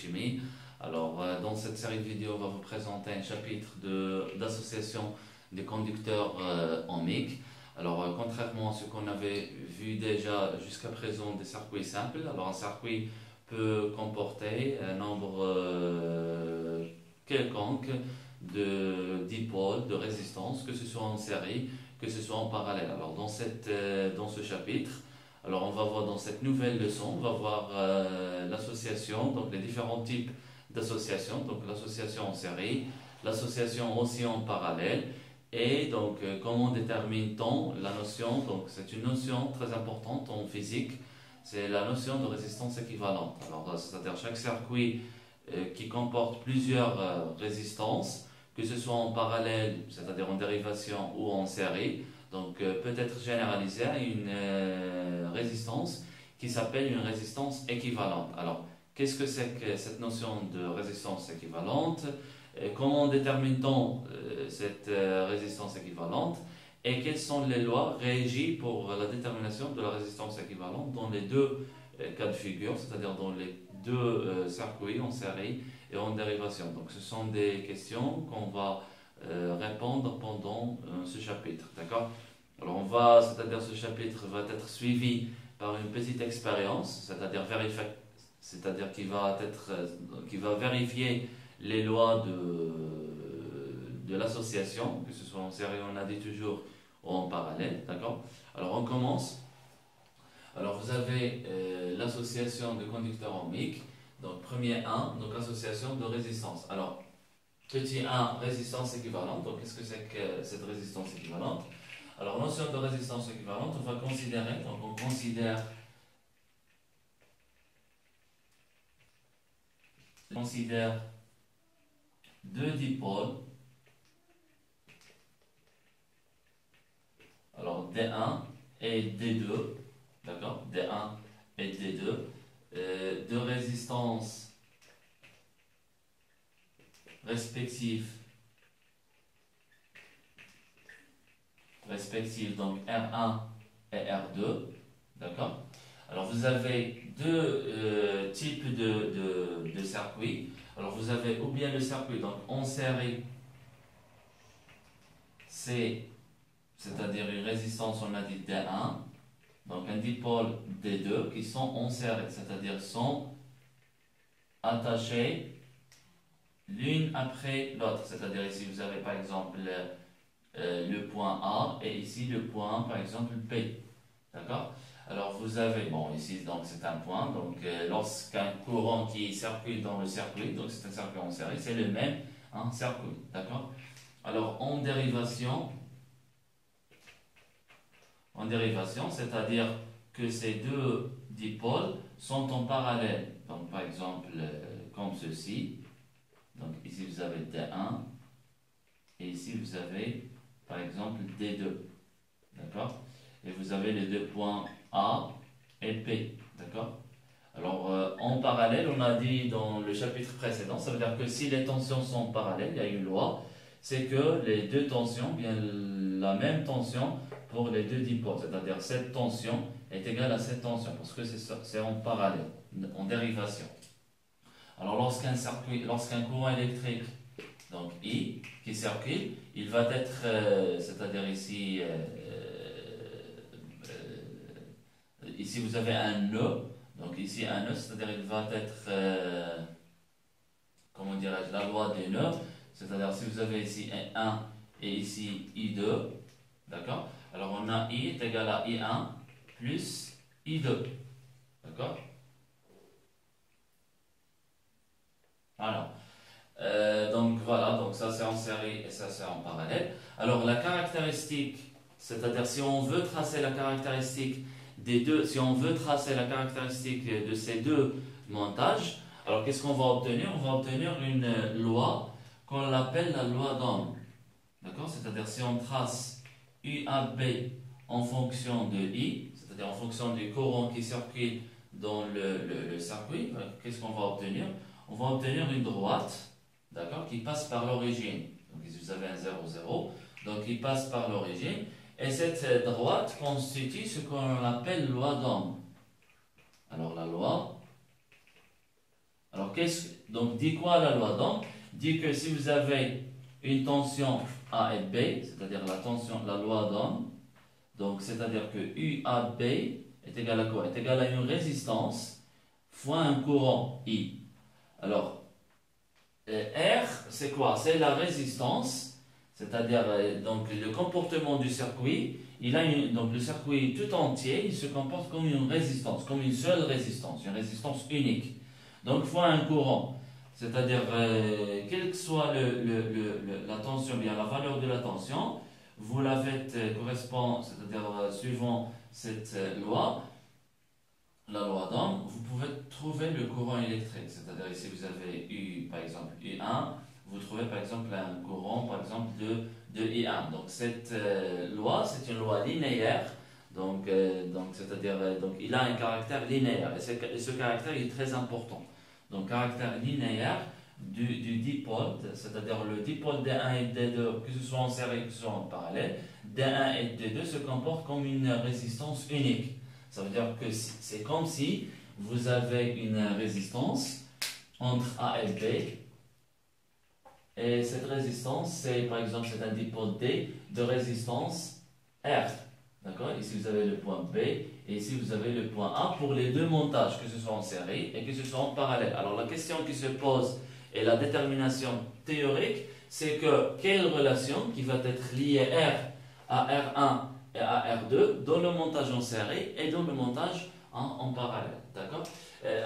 chimie. Alors, dans cette série de vidéos, on va vous présenter un chapitre d'association des conducteurs ohmiques. Alors, contrairement à ce qu'on avait vu déjà jusqu'à présent des circuits simples, alors un circuit peut comporter un nombre quelconque de dipôles, de résistance, que ce soit en série, que ce soit en parallèle. Alors, dans ce chapitre, alors on va voir dans cette nouvelle leçon, on va voir l'association, donc les différents types d'associations, donc l'association en série, l'association aussi en parallèle, et donc comment détermine-t-on la notion, donc c'est une notion très importante en physique, c'est la notion de résistance équivalente. Alors c'est-à-dire chaque circuit qui comporte plusieurs résistances, que ce soit en parallèle, c'est-à-dire en dérivation ou en série, donc peut être généralisé à une résistance qui s'appelle une résistance équivalente. Alors, qu'est-ce que c'est que cette notion de résistance équivalente? Comment détermine-t-on cette résistance équivalente? Et quelles sont les lois régies pour la détermination de la résistance équivalente dans les deux cas de figure, c'est-à-dire dans les deux circuits en série et en dérivation? Donc, ce sont des questions qu'on va répondre pendant ce chapitre, d'accord? Alors c'est-à-dire ce chapitre va être suivi par une petite expérience, c'est-à-dire qu'il va vérifier les lois de l'association, que ce soit en série, on a dit toujours, ou en parallèle, d'accord? Alors on commence. Alors vous avez l'association de conducteurs ohmiques, donc premier 1, donc association de résistance. Alors, petit 1, résistance équivalente. Donc, qu'est-ce que c'est que cette résistance équivalente? Alors, notion de résistance équivalente, on va considérer, donc on considère deux dipôles. Alors, D1 et D2, d'accord? D1 et D2, de résistance respective, donc R1 et R2, d'accord? Alors vous avez deux types de circuits. Alors vous avez ou bien le circuit donc en série, c'est-à-dire une résistance, on a dit D1, donc un dipôle D2 qui sont en série, c'est-à-dire sont attachés l'une après l'autre, c'est-à-dire ici vous avez par exemple le point A et ici le point par exemple P, d'accord? Alors vous avez, bon ici donc c'est un point, donc lorsqu'un courant qui circule dans le circuit, donc c'est un circuit en série, c'est le même circuit, d'accord? Alors en dérivation, c'est-à-dire que ces deux dipôles sont en parallèle, donc par exemple comme ceci. Donc ici vous avez D1 et ici vous avez par exemple D2, d'accord? Et vous avez les deux points A et P, d'accord? Alors en parallèle, on a dit dans le chapitre précédent, ça veut dire que si les tensions sont parallèles, il y a une loi, c'est que les deux tensions, bien la même tension pour les deux dipôles, c'est-à-dire cette tension est égale à cette tension, parce que c'est en parallèle, en dérivation. Alors lorsqu'un courant électrique, donc I, qui circule, il va être, c'est-à-dire ici, ici vous avez un nœud, donc ici un nœud, c'est-à-dire il va être, comment dirais-je, la loi des nœuds, c'est-à-dire si vous avez ici I1 et ici I2, d'accord? Alors on a I est égal à I1 plus I2, d'accord? Alors, donc voilà, donc ça c'est en série et ça c'est en parallèle. Alors la caractéristique, c'est-à-dire si on veut tracer la caractéristique des deux, si on veut tracer la caractéristique de ces deux montages, alors qu'est-ce qu'on va obtenir? On va obtenir une loi qu'on appelle la loi d'Ohm. D'accord? C'est-à-dire si on trace UAB en fonction de I, c'est-à-dire en fonction du courant qui circule dans le circuit, qu'est-ce qu'on va obtenir? On va obtenir une droite, d'accord, qui passe par l'origine. Donc ici vous avez un 0, 0, donc il passe par l'origine, et cette droite constitue ce qu'on appelle loi d'Ohm. Alors Alors, donc, dit quoi la loi d'Ohm? Dit que si vous avez une tension A et B, c'est-à-dire la loi d'Ohm, donc c'est-à-dire que UAB est égal à quoi? Est égal à une résistance fois un courant I. Alors, R, c'est quoi? C'est la résistance, c'est-à-dire donc le comportement du circuit. Donc le circuit tout entier, il se comporte comme une résistance, comme une seule résistance, une résistance unique. Donc fois un courant, c'est-à-dire quelle que soit la tension, bien la valeur de la tension, vous la faites correspond, c'est-à-dire suivant cette loi, la loi d'Ohm, vous pouvez trouver le courant électrique. C'est-à-dire ici vous avez U, par exemple U1, vous trouvez par exemple un courant par exemple de I1. Donc cette loi, c'est une loi linéaire. Donc c'est-à-dire donc il a un caractère linéaire et ce caractère est très important. Donc caractère linéaire du dipôle, c'est-à-dire le dipôle D1 et D2, que ce soit en série que ce soit en parallèle, D1 et D2 se comportent comme une résistance unique. Ça veut dire que c'est comme si vous avez une résistance entre A et B. Et cette résistance, c'est par exemple c'est un dipôle D de résistance R. D'accord? Ici vous avez le point B et ici vous avez le point A pour les deux montages, que ce soit en série et que ce soit en parallèle. Alors la question qui se pose et la détermination théorique, c'est que quelle relation qui va être liée R à R1 et à R2 dans le montage en série et dans le montage en parallèle. D'accord?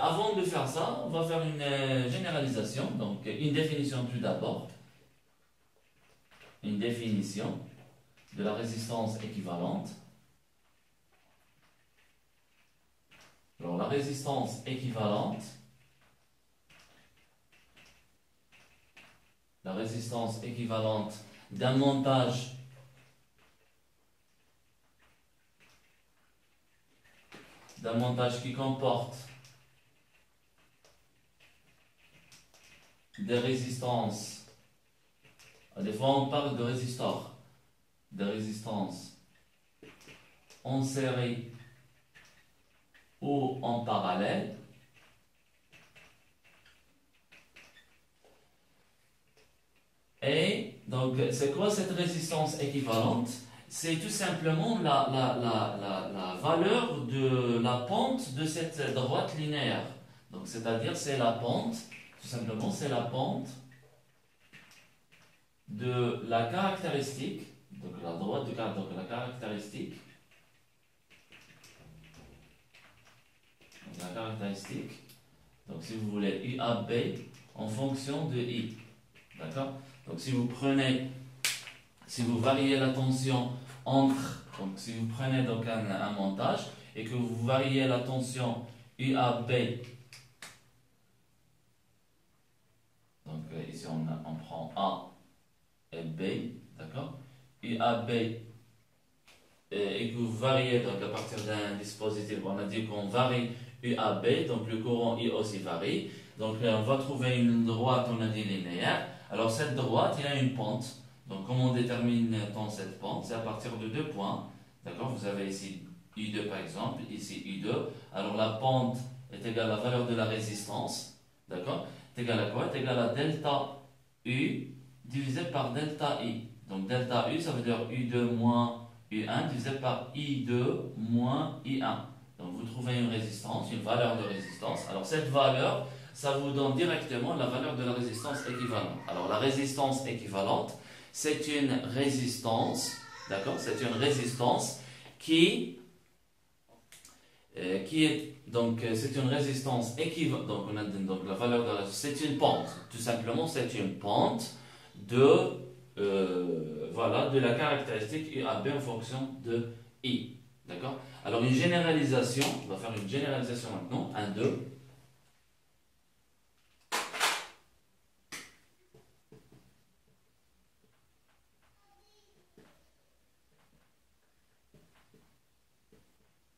Avant de faire ça, on va faire une généralisation, donc une définition tout d'abord. Une définition de la résistance équivalente. Alors la résistance équivalente, d'un montage qui comporte des résistances, des fois on parle de résistors, des résistances en série ou en parallèle, et donc c'est quoi cette résistance équivalente? C'est tout simplement la valeur de la pente de cette droite linéaire. Donc c'est-à-dire c'est la pente, tout simplement c'est la pente de la caractéristique, donc la droite de donc la caractéristique, donc si vous voulez UAB en fonction de I. D'accord? Donc si vous variez la tension entre, donc si vous prenez donc un montage et que vous variez la tension UAB, donc ici on prend A et B, d'accord? UAB et que vous variez donc à partir d'un dispositif, on a dit qu'on varie UAB, donc le courant I aussi varie. Donc on va trouver une droite, on a dit linéaire. Alors cette droite, il a une pente. Donc comment détermine-t-on cette pente? C'est à partir de deux points. D'accord? Vous avez ici U2 par exemple, ici U2. Alors la pente est égale à la valeur de la résistance. D'accord? C'est égal à quoi? C'est égal à delta U divisé par delta I. Donc delta U, ça veut dire U2 moins U1 divisé par I2 moins I1. Donc vous trouvez une résistance, une valeur de résistance. Alors cette valeur, ça vous donne directement la valeur de la résistance équivalente. Alors la résistance équivalente, c'est une résistance, d'accord? C'est une résistance qui est donc c'est une résistance équivalente. Donc on a donc la valeur de la c'est une pente. Tout simplement, c'est une pente de voilà de la caractéristique UAB en fonction de I. D'accord? Alors une généralisation, on va faire une généralisation maintenant, 1, 2.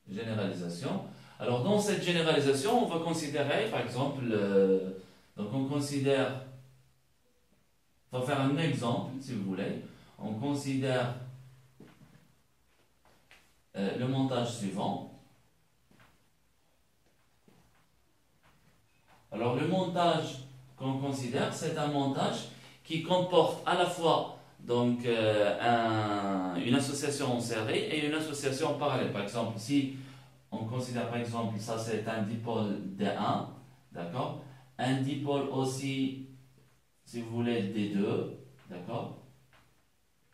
Généralisation. Alors dans cette généralisation, on va considérer par exemple, donc on considère, on va faire un exemple si vous voulez, on considère le montage suivant. Alors le montage qu'on considère, c'est un montage qui comporte à la fois donc, une association en série et une association en parallèle. Par exemple, si on considère par exemple, ça c'est un dipôle D1, d'accord? Un dipôle aussi, si vous voulez, D2, d'accord?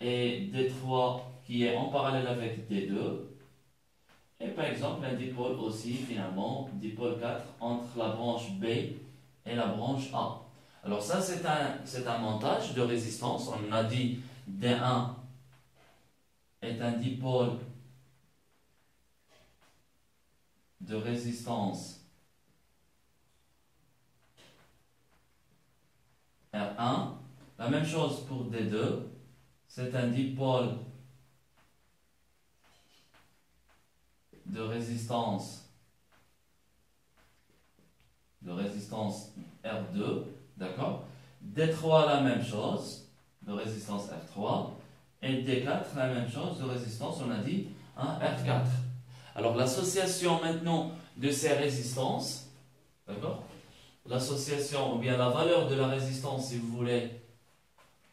Et D3 qui est en parallèle avec D2. Et par exemple, un dipôle aussi, finalement, dipôle 4 entre la branche B et la branche A. Alors ça, c'est un montage de résistance. On a dit D1 est un dipôle de résistance R1. La même chose pour D2. C'est un dipôle de résistance R2, d'accord? D3 la même chose, de résistance R3, et D4 la même chose, de résistance, on a dit, R4. Alors l'association maintenant de ces résistances, d'accord? L'association, ou bien la valeur de la résistance, si vous voulez,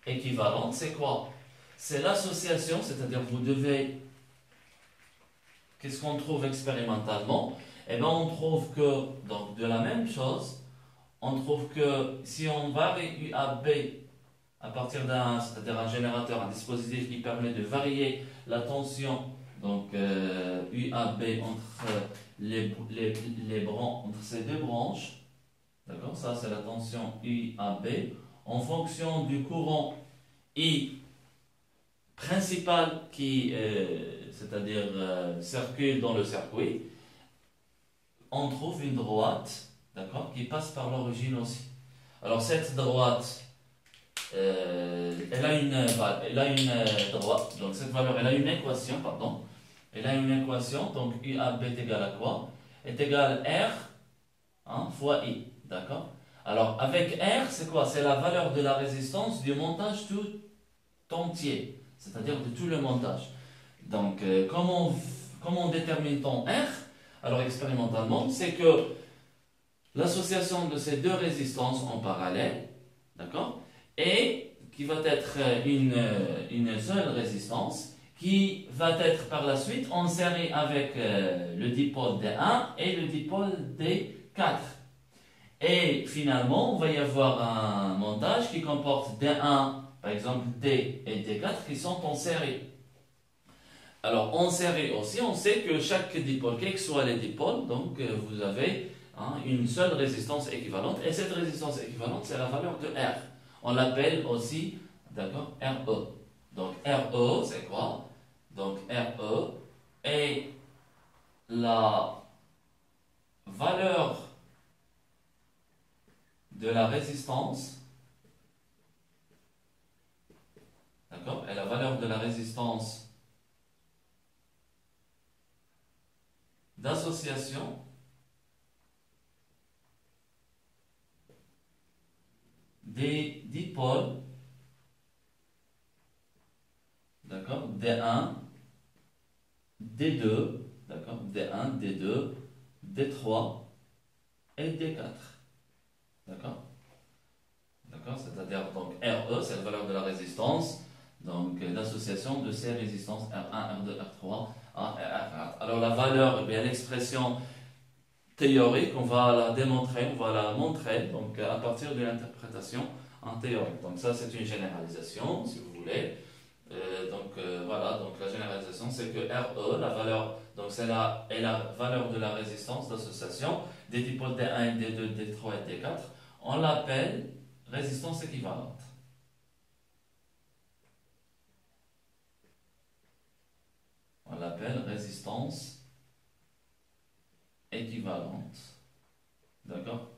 équivalente, c'est quoi? C'est l'association, c'est-à-dire vous devez, qu'est-ce qu'on trouve expérimentalement? Eh bien, on trouve que, donc, de la même chose, on trouve que si on varie UAB à partir d'un, c'est-à-dire un générateur, un dispositif qui permet de varier la tension, donc UAB entre entre ces deux branches, d'accord, ça c'est la tension UAB, en fonction du courant I principal qui, c'est-à-dire circule dans le circuit, on trouve une droite, d'accord, qui passe par l'origine aussi. Alors cette droite, elle a une droite, donc cette valeur, elle a une équation, pardon. Elle a une équation, donc UAB est égal à quoi? Est égal à R fois I, d'accord? Alors avec R, c'est quoi? C'est la valeur de la résistance du montage tout entier, c'est-à-dire de tout le montage. Donc comment détermine-t-on R? Alors expérimentalement, c'est que l'association de ces deux résistances en parallèle, d'accord, et qui va être une seule résistance qui va être par la suite en série avec le dipôle D1 et le dipôle D4. Et finalement, on va y avoir un montage qui comporte D1, par exemple D et D4 qui sont en série. Alors en série aussi, on sait que chaque dipôle, quels que soient les dipôles, donc vous avez une seule résistance équivalente. Et cette résistance équivalente, c'est la valeur de R. On l'appelle aussi, d'accord, RE. Donc RE, c'est quoi? Donc RE est la valeur de la résistance, d'accord, et la valeur de la résistance d'association des dipôles, d'accord, D1, D2, d'accord, D1, D2, D3 et D4, d'accord, d'accord, c'est-à-dire donc RE, c'est la valeur de la résistance, donc d'association de ces résistances R1, R2, R3, R4. Alors la valeur, eh bien l'expression théorique, on va la démontrer, on va la montrer, donc à partir de l'interprétation en théorique. Donc ça c'est une généralisation, si vous voulez. Voilà, donc la généralisation c'est que RE, la valeur, donc c'est est la valeur de la résistance d'association des dipôles D1, D2, D3 et D4. On l'appelle résistance équivalente. On l'appelle résistance équivalente. D'accord?